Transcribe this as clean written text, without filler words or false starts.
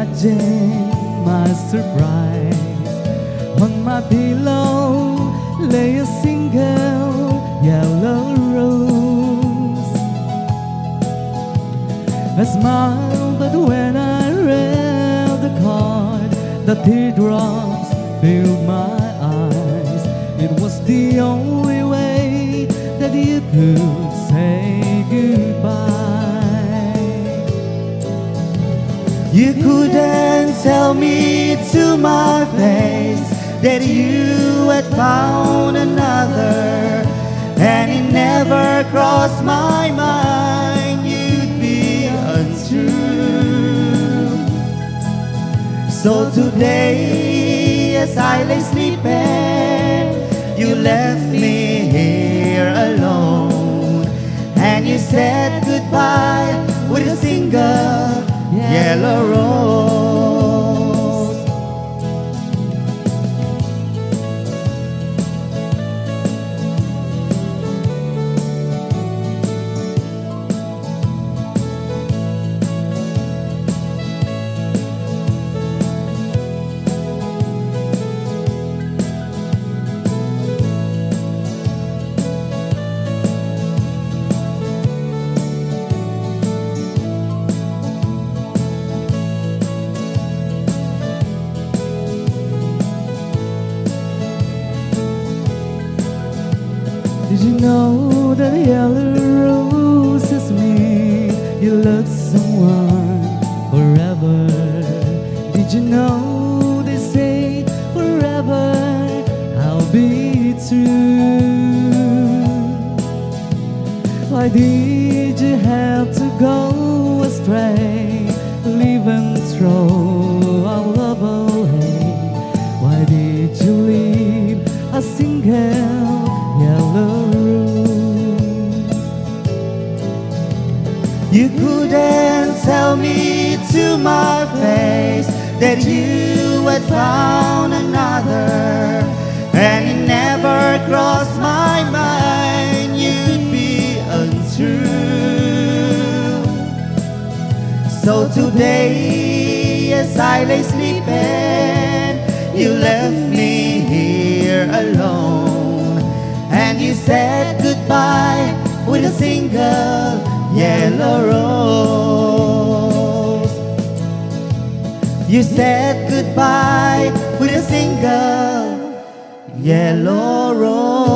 imagine my surprise. On my pillow lay a single yellow rose. I smiled, but when I read the card, the teardrops filled my eyes. It was the only way that you could say goodbye. You couldn't tell me to my face that you had found another, and it never crossed my mind you'd be untrue. So today, as I lay sleeping, you left me here alone, and you said goodbye with a single yellow rose. Did you know that yellow roses mean you love someone forever? Did you know they say forever I'll be true? Why did you have to go astray, leave and throw our love away? Why did you leave a single yellow rose? You couldn't tell me to my face that you had found another, and it never crossed my mind you'd be untrue. So today, as I lay sleeping, you left me here alone, and you said goodbye with a single yellow rose. You said goodbye with a single yellow rose.